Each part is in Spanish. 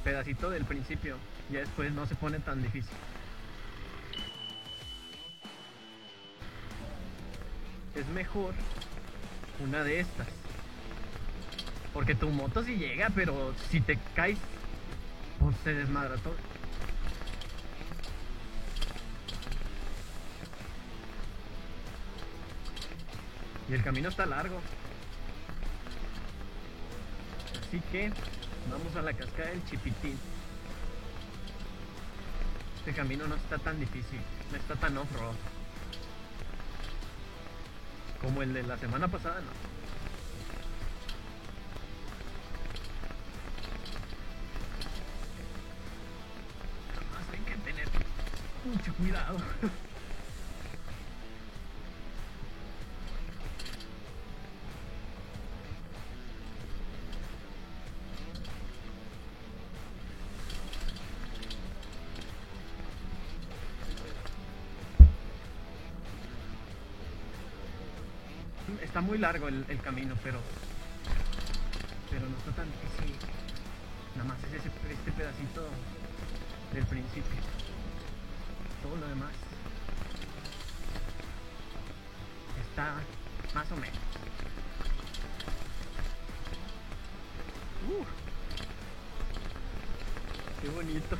pedacito del principio. Ya después no se pone tan difícil. Es mejor una de estas. Porque tu moto sí llega, pero si te caes, pues se desmadra todo. Y el camino está largo. Así que vamos a la cascada del Chipitín. Este camino no está tan difícil, no está tan off-road como el de la semana pasada, no. Nomás hay que tener mucho cuidado. Está muy largo el camino, pero no está tan difícil. Nada más es este pedacito del principio. Todo lo demás está más o menos. Qué bonito.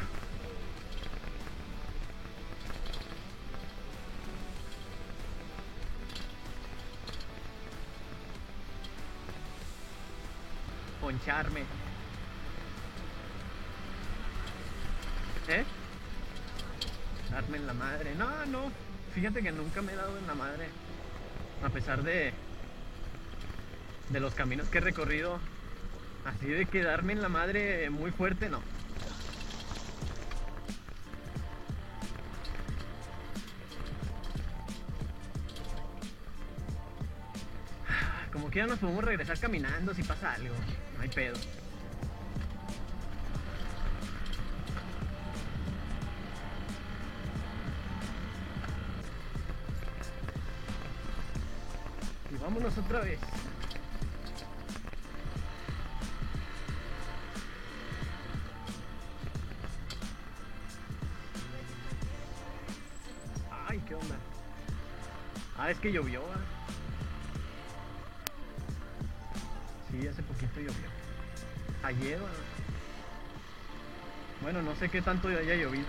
Poncharme. Darme en la madre. No. Fíjate que nunca me he dado en la madre. A pesar de los caminos que he recorrido. Así de que darme en la madre muy fuerte, no. Como que ya nos podemos regresar caminando si pasa algo. No hay pedo. Y vámonos otra vez. Ay, ¿qué onda? Es que llovió. Sí, hace poquito llovió. Ayer. Bueno, no sé qué tanto haya llovido.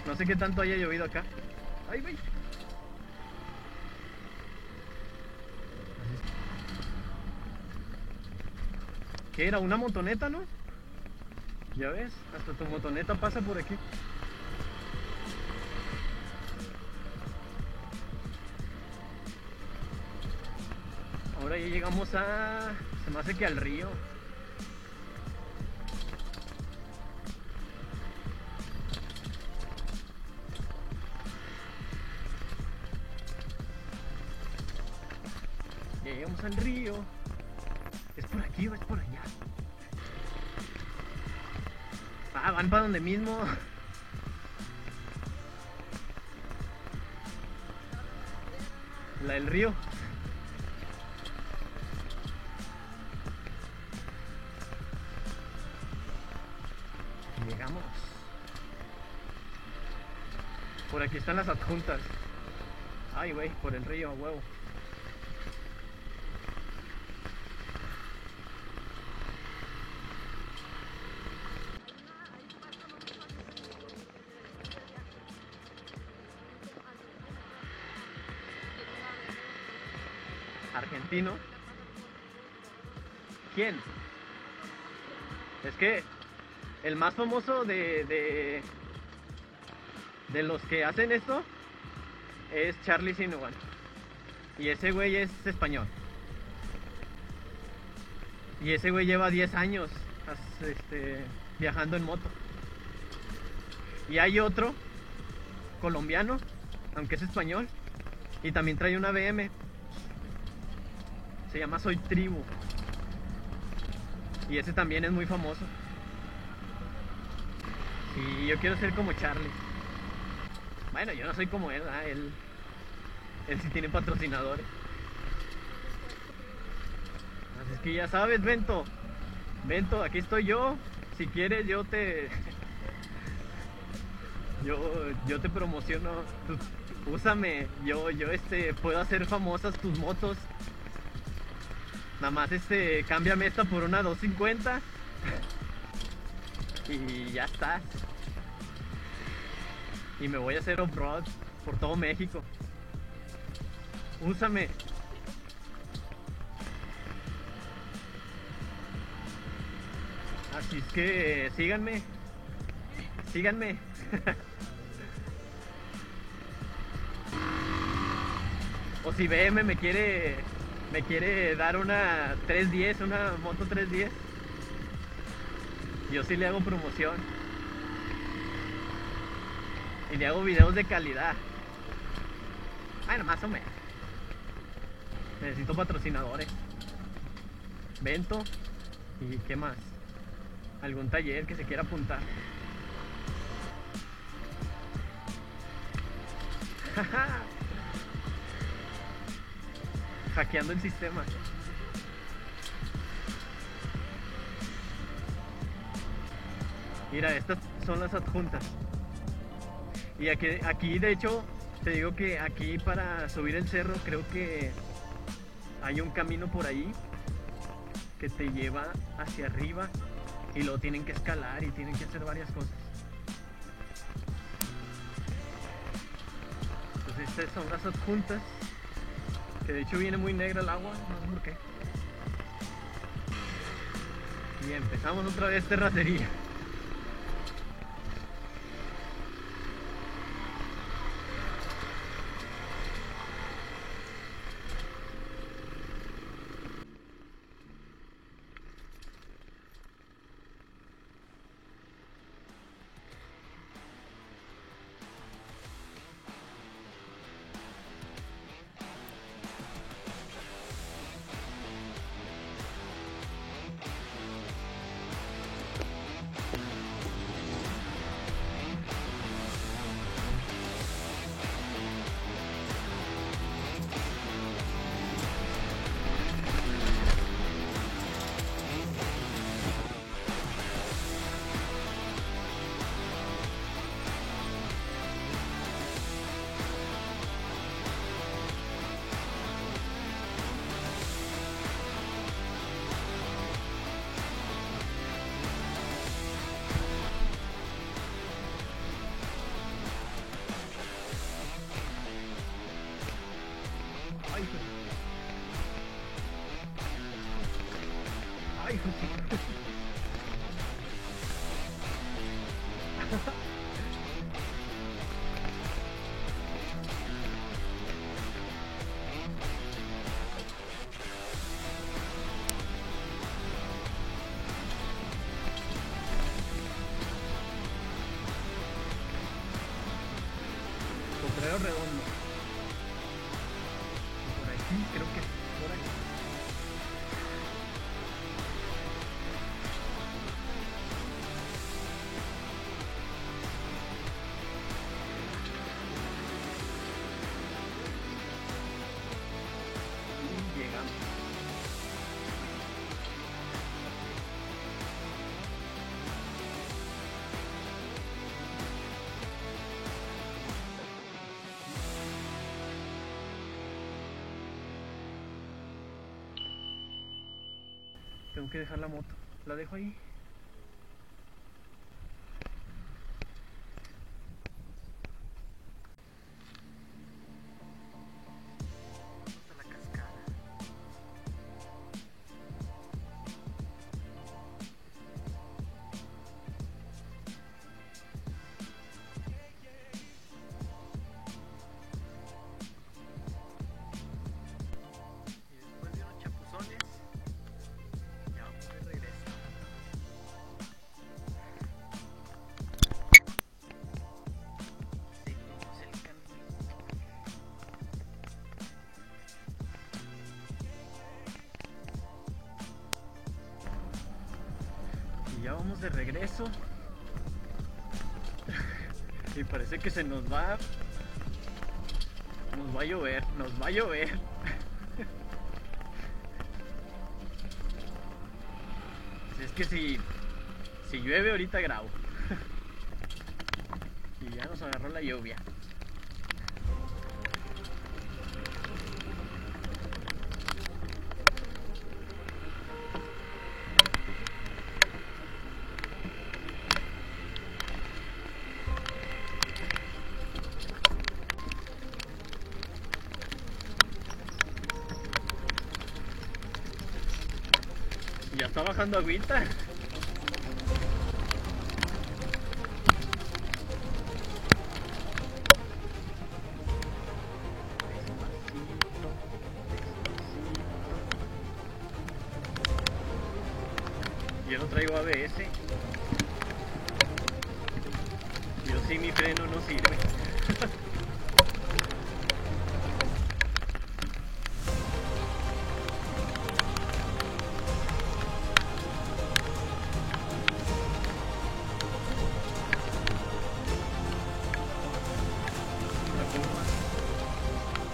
No sé qué tanto haya llovido acá. Ay, güey. ¿Qué era? ¿Una motoneta, no? Ya ves, hasta tu motoneta pasa por aquí. Ahora ya llegamos se me hace que al río. Ya llegamos al río. ¿Es por aquí o es por allá? Van para donde mismo. La del río. Llegamos. Por aquí están las adjuntas. Ay, güey, por el río, huevo. Argentino. ¿Quién? Es que el más famoso de los que hacen esto es Charlie Sinuan. Y ese güey es español. Y ese güey lleva 10 años viajando en moto. Y hay otro colombiano, aunque es español, y también trae una BM. Se llama Soy Tribu. Y ese también es muy famoso. Y yo quiero ser como Charlie. Bueno, yo no soy como él, ¿verdad? Él sí tiene patrocinadores. Así es que ya sabes, Bento. Bento, aquí estoy yo. Si quieres yo te promociono. Úsame, yo puedo hacer famosas tus motos. Nada más cámbiame esta por una 250 y ya estás. Y me voy a hacer off-road por todo México. Úsame. Así es que síganme. Síganme. O si BM me quiere dar una 310, una moto 310, yo sí le hago promoción y le hago videos de calidad. Bueno, más o menos. Necesito patrocinadores. Vento. ¿Y qué más? Algún taller que se quiera apuntar. Hackeando el sistema. Mira, estas son las adjuntas. Y aquí de hecho, te digo que aquí para subir el cerro creo que hay un camino por ahí que te lleva hacia arriba y luego tienen que escalar y tienen que hacer varias cosas. Entonces estas son las adjuntas, que de hecho viene muy negra el agua, no sé por qué. Y empezamos otra vez terracería. Ay, Potrero Redondo. Por aquí, creo que por aquí. Y llegamos. Tengo que dejar la moto. La dejo ahí. Vamos a la cascada. Y después de unos chapuzones, ya vamos de regreso. Seguimos el camino. Y ya vamos de regreso. Y parece que se nos va a llover, nos va a llover. Es que si Si llueve ahorita grabo. Y ya nos agarró la lluvia. Ya está bajando agüita. Yo no traigo ABS. Yo sí, mi freno no sirve.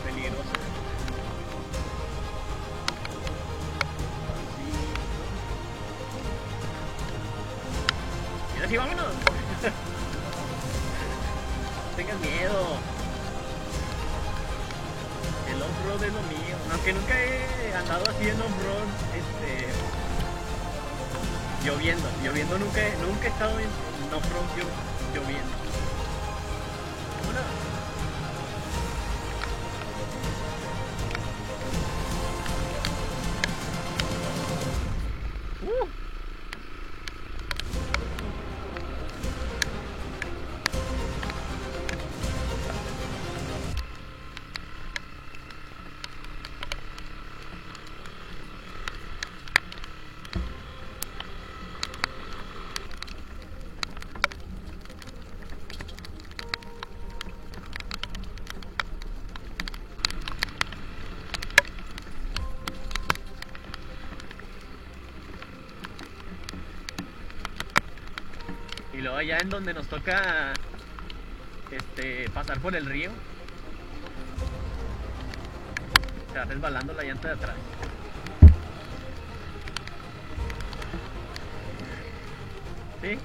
Peligrosa. Y ahora sí, vámonos. Tengas miedo. El off-road es lo mío. Aunque nunca he andado así en off-road, lloviendo nunca he estado en off-road lloviendo. Vámonos. Y luego allá en donde nos toca pasar por el río, se va resbalando la llanta de atrás. ¿Sí?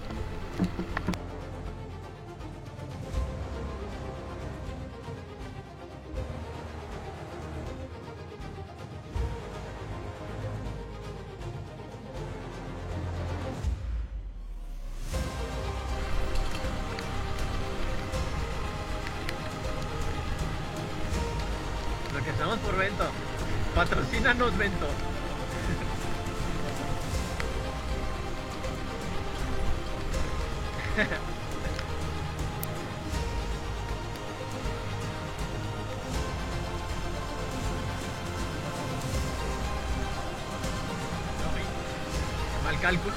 Lo que estamos por Vento. Patrocínanos, Vento. Mal cálculo.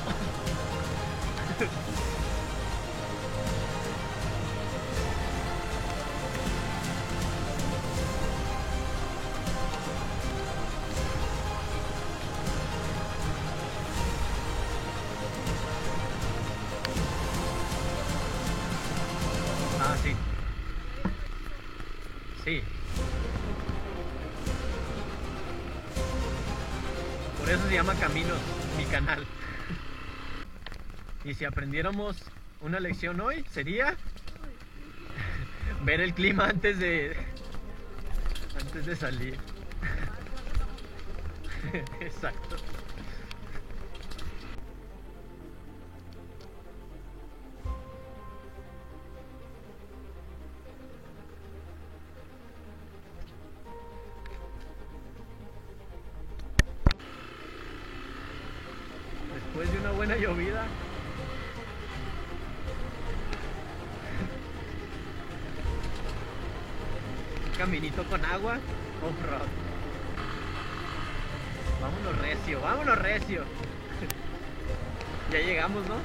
Ah, sí. Sí. Por eso se llama Caminos, mi canal. Y si aprendiéramos una lección hoy, sería ver el clima antes de salir. Exacto. Después de una buena llovida, un caminito con agua, off-road. Vámonos recio. Ya llegamos, ¿no?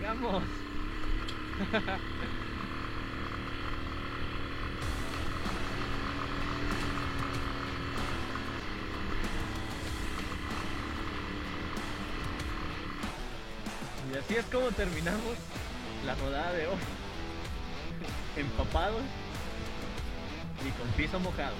terminamos. Y así es como terminamos la rodada de hoy. Empapados y con piso mojado.